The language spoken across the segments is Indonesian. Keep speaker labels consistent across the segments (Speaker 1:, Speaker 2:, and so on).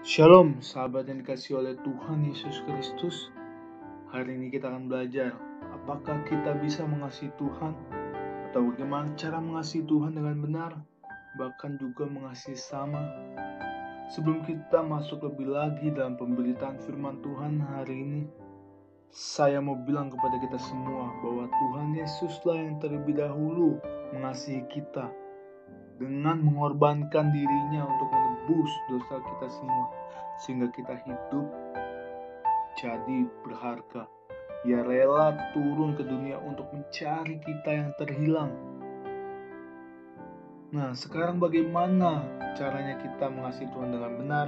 Speaker 1: Shalom, sahabat yang dikasihi oleh Tuhan Yesus Kristus. Hari ini kita akan belajar apakah kita bisa mengasihi Tuhan, atau bagaimana cara mengasihi Tuhan dengan benar, bahkan juga mengasihi sama. Sebelum kita masuk lebih lagi dalam pemberitaan firman Tuhan hari ini, saya mau bilang kepada kita semua bahwa Tuhan Yesuslah yang terlebih dahulu mengasihi kita dengan mengorbankan dirinya untuk menebus dosa kita semua, sehingga kita hidup jadi berharga. Ia rela turun ke dunia untuk mencari kita yang terhilang. Nah, sekarang bagaimana caranya kita mengasihi Tuhan dengan benar?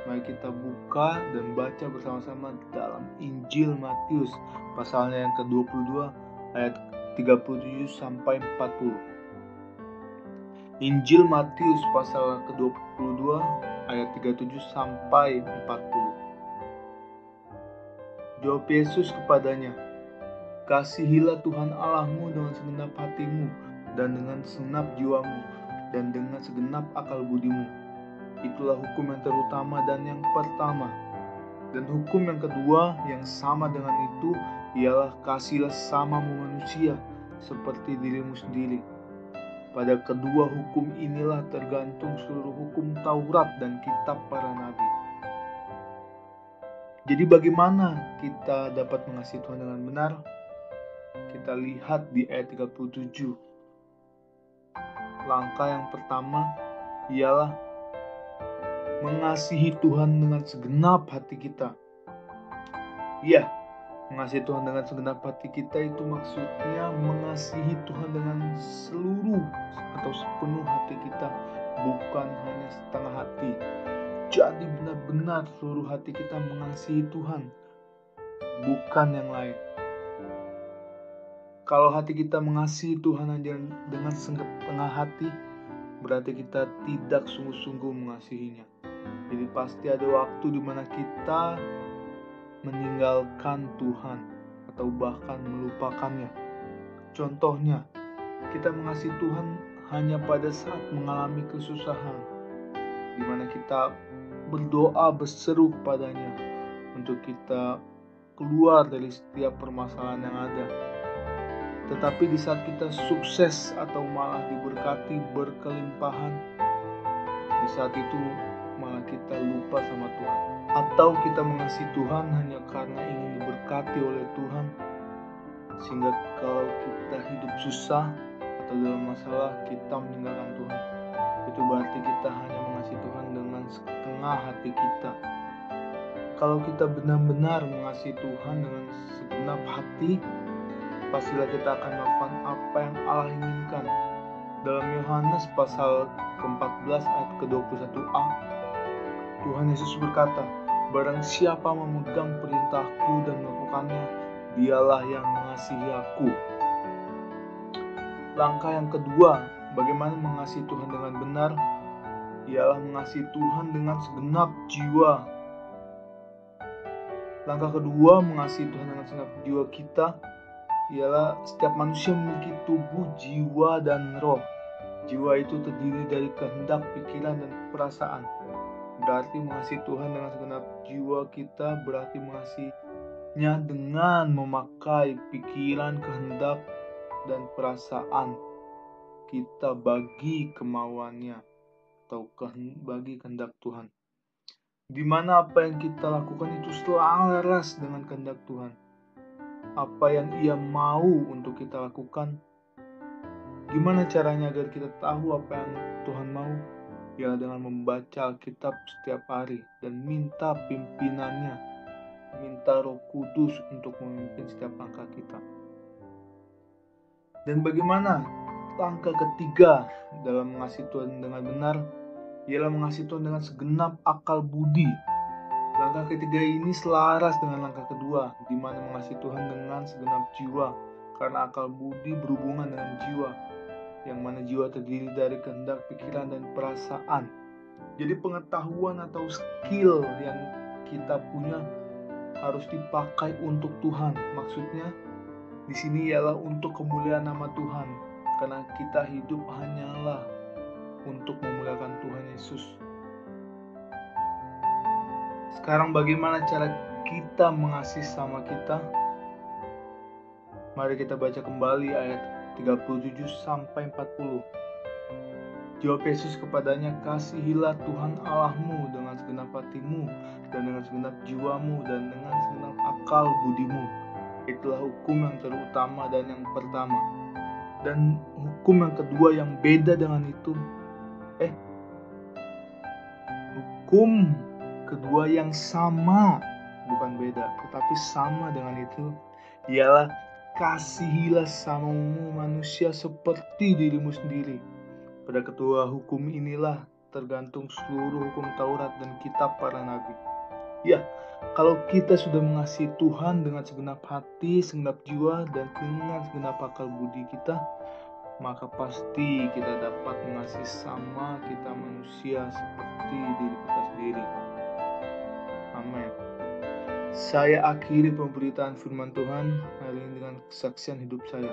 Speaker 1: Mari kita buka dan baca bersama-sama dalam Injil Matius pasalnya yang ke-22 ayat 37 sampai 40. Injil Matius pasal ke-22 ayat 37 sampai 40. Jawab Yesus kepadanya, "Kasihilah Tuhan Allahmu dengan segenap hatimu dan dengan segenap jiwamu dan dengan segenap akal budimu. Itulah hukum yang terutama dan yang pertama. Dan hukum yang kedua yang sama dengan itu ialah kasihilah sesamamu manusia seperti dirimu sendiri. Pada kedua hukum inilah tergantung seluruh hukum Taurat dan kitab para nabi." Jadi bagaimana kita dapat mengasihi Tuhan dengan benar? Kita lihat di ayat 37. Langkah yang pertama ialah mengasihi Tuhan dengan segenap hati kita. Iya, mengasihi Tuhan dengan segenap hati kita itu maksudnya mengasihi Tuhan dengan seluruh atau sepenuh hati kita, bukan hanya setengah hati. Jadi benar-benar seluruh hati kita mengasihi Tuhan, bukan yang lain. Kalau hati kita mengasihi Tuhan hanya dengan setengah hati, berarti kita tidak sungguh-sungguh mengasihinya. Jadi pasti ada waktu di mana kita meninggalkan Tuhan atau bahkan melupakannya. Contohnya, kita mengasihi Tuhan hanya pada saat mengalami kesusahan, di mana kita berdoa berseru kepadanya untuk kita keluar dari setiap permasalahan yang ada. Tetapi di saat kita sukses atau malah diberkati berkelimpahan, di saat itu malah kita lupa sama Tuhan. Atau kita mengasihi Tuhan hanya karena ingin diberkati oleh Tuhan, sehingga kalau kita hidup susah atau dalam masalah kita meninggalkan Tuhan. Itu berarti kita hanya mengasihi Tuhan dengan setengah hati kita. Kalau kita benar-benar mengasihi Tuhan dengan segenap hati, pastilah kita akan melakukan apa yang Allah inginkan. Dalam Yohanes pasal ke-14 ayat ke-21a, Tuhan Yesus berkata, "Barang siapa memegang perintahku dan melakukannya, dialah yang mengasihi aku." Langkah yang kedua, bagaimana mengasihi Tuhan dengan benar, ialah mengasihi Tuhan dengan segenap jiwa. Langkah kedua, mengasihi Tuhan dengan segenap jiwa kita, ialah setiap manusia memiliki tubuh, jiwa, dan roh. Jiwa itu terdiri dari kehendak, pikiran, dan perasaan. Berarti mengasihi Tuhan dengan segenap jiwa kita berarti mengasihinya dengan memakai pikiran, kehendak, dan perasaan kita bagi kemauannya atau bagi kehendak Tuhan. Di mana apa yang kita lakukan itu selaras dengan kehendak Tuhan. Apa yang Ia mau untuk kita lakukan. Gimana caranya agar kita tahu apa yang Tuhan mau? Ialah dengan membaca Alkitab setiap hari dan minta pimpinannya, minta Roh Kudus untuk memimpin setiap langkah kita. Dan bagaimana langkah ketiga dalam mengasihi Tuhan dengan benar? Ialah mengasihi Tuhan dengan segenap akal budi. Langkah ketiga ini selaras dengan langkah kedua, di mana mengasihi Tuhan dengan segenap jiwa, karena akal budi berhubungan dengan jiwa, yang mana jiwa terdiri dari kehendak, pikiran, dan perasaan. Jadi pengetahuan atau skill yang kita punya harus dipakai untuk Tuhan. Maksudnya di sini ialah untuk kemuliaan nama Tuhan, karena kita hidup hanyalah untuk memuliakan Tuhan Yesus. Sekarang bagaimana cara kita mengasihi sama kita? Mari kita baca kembali ayat 37 sampai 40. Jawab Yesus kepadanya, kasihilah Tuhan Allahmu dengan segenap hatimu, dan dengan segenap jiwamu, dan dengan segenap akal budimu. Itulah hukum yang terutama dan yang pertama. Dan hukum yang kedua yang beda dengan itu, hukum kedua yang sama, bukan beda, tetapi sama dengan itu, ialah kasihilah samamu manusia seperti dirimu sendiri. Pada kedua hukum inilah tergantung seluruh hukum Taurat dan kitab para nabi. Ya, kalau kita sudah mengasihi Tuhan dengan segenap hati, segenap jiwa, dan dengan segenap akal budi kita, maka pasti kita dapat mengasihi sama kita manusia seperti diri kita sendiri. Amin. Saya akhiri pemberitaan firman Tuhan hari ini dengan kesaksian hidup saya.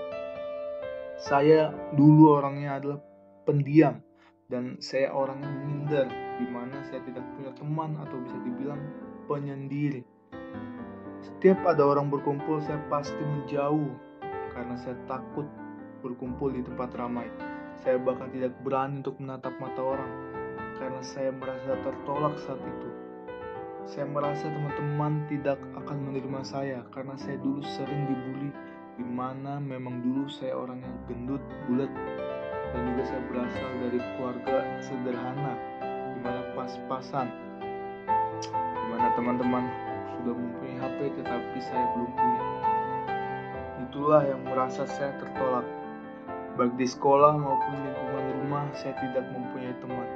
Speaker 1: Saya dulu orangnya adalah pendiam, dan saya orang yang minder, di mana saya tidak punya teman atau bisa dibilang penyendiri. Setiap ada orang berkumpul, saya pasti menjauh karena saya takut berkumpul di tempat ramai. Saya bahkan tidak berani untuk menatap mata orang karena saya merasa tertolak saat itu. Saya merasa teman-teman tidak akan menerima saya karena saya dulu sering dibully, di mana memang dulu saya orang yang gendut, bulat, dan juga saya berasal dari keluarga sederhana, di mana pas-pasan, di mana teman-teman sudah mempunyai HP tetapi saya belum punya. Itulah yang merasa saya tertolak. Baik di sekolah maupun lingkungan rumah, saya tidak mempunyai teman.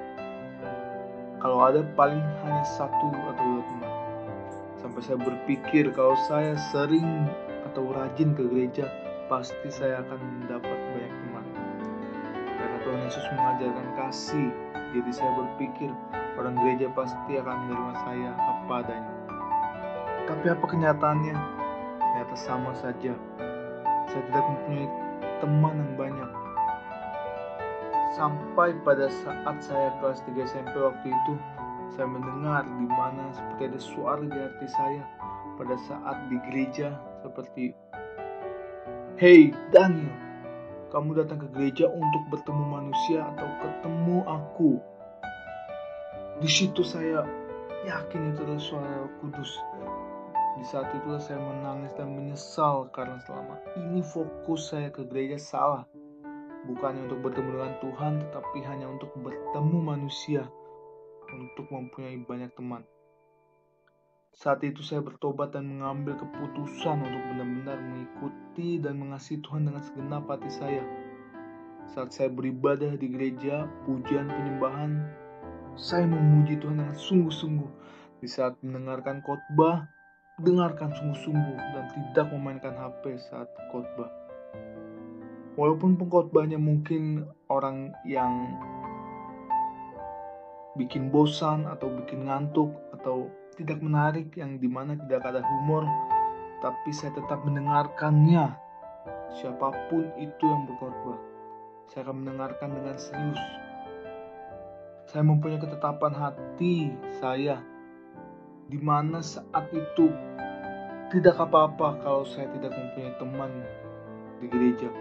Speaker 1: Kalau ada paling hanya satu atau dua teman. Sampai saya berpikir kalau saya sering atau rajin ke gereja, pasti saya akan mendapat banyak teman. Karena Tuhan Yesus mengajarkan kasih, jadi saya berpikir orang gereja pasti akan menerima saya apa adanya. Tapi apa kenyataannya? Ternyata sama saja. Saya tidak mempunyai teman yang banyak. Sampai pada saat saya kelas 3 SMP waktu itu, saya mendengar di mana seperti ada suara di hati saya pada saat di gereja seperti, "Hey Daniel, kamu datang ke gereja untuk bertemu manusia atau ketemu aku?" Di situ saya yakin itu adalah suara Roh Kudus. Di saat itulah saya menangis dan menyesal karena selama ini fokus saya ke gereja salah. Bukannya untuk bertemu dengan Tuhan, tetapi hanya untuk bertemu manusia, untuk mempunyai banyak teman. Saat itu saya bertobat dan mengambil keputusan untuk benar-benar mengikuti dan mengasihi Tuhan dengan segenap hati saya. Saat saya beribadah di gereja, pujian penyembahan, saya memuji Tuhan dengan sungguh-sungguh. Di saat mendengarkan khotbah, dengarkan sungguh-sungguh dan tidak memainkan HP saat khotbah. Walaupun pengkhotbahnya mungkin orang yang bikin bosan atau bikin ngantuk atau tidak menarik, yang dimana tidak ada humor, tapi saya tetap mendengarkannya. Siapapun itu yang berkhotbah, saya akan mendengarkan dengan serius. Saya mempunyai ketetapan hati saya, di mana saat itu tidak apa-apa kalau saya tidak mempunyai teman di gereja.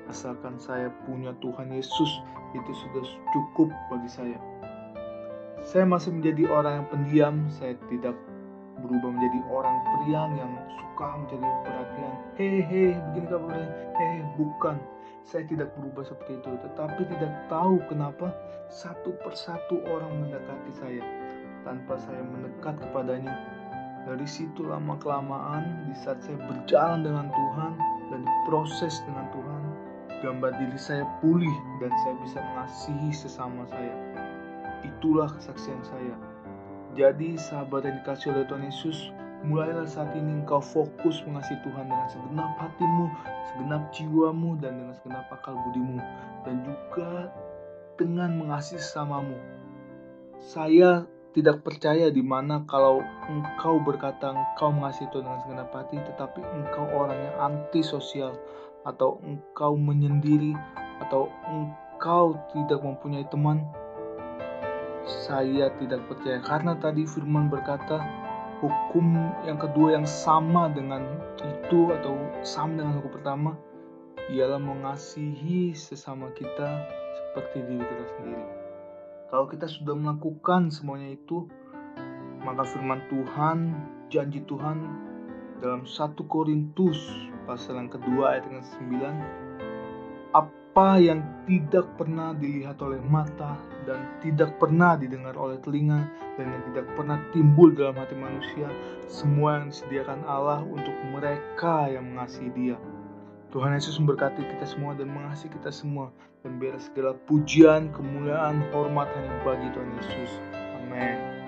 Speaker 1: Asalkan saya punya Tuhan Yesus, itu sudah cukup bagi saya. Saya masih menjadi orang yang pendiam, saya tidak berubah menjadi orang periang yang suka mencari perhatian. Hehe, begini kabarnya. Bukan. Saya tidak berubah seperti itu, tetapi tidak tahu kenapa satu persatu orang mendekati saya tanpa saya mendekat kepadanya. Dari situ lama-kelamaan, di saat saya berjalan dengan Tuhan dan diproses dengan Tuhan, gambar diri saya pulih dan saya bisa mengasihi sesama saya. Itulah kesaksian saya. Jadi sahabat yang dikasihi oleh Tuhan Yesus, mulailah saat ini engkau fokus mengasihi Tuhan dengan segenap hatimu, segenap jiwamu, dan dengan segenap akal budimu, dan juga dengan mengasihi sesamamu. Saya tidak percaya di mana kalau engkau berkata engkau mengasihi Tuhan dengan segenap hati, tetapi engkau orang yang antisosial, atau engkau menyendiri, atau engkau tidak mempunyai teman. Saya tidak percaya, karena tadi firman berkata hukum yang kedua yang sama dengan itu atau sama dengan hukum pertama ialah mengasihi sesama kita seperti diri kita sendiri. Kalau kita sudah melakukan semuanya itu, maka firman Tuhan, janji Tuhan dalam 1 Korintus pasal yang kedua ayat yang 9, apa yang tidak pernah dilihat oleh mata dan tidak pernah didengar oleh telinga dan yang tidak pernah timbul dalam hati manusia, semua yang disediakan Allah untuk mereka yang mengasihi Dia. Tuhan Yesus memberkati kita semua dan mengasihi kita semua, dan biar segala pujian, kemuliaan, hormat hanya bagi Tuhan Yesus. Amin.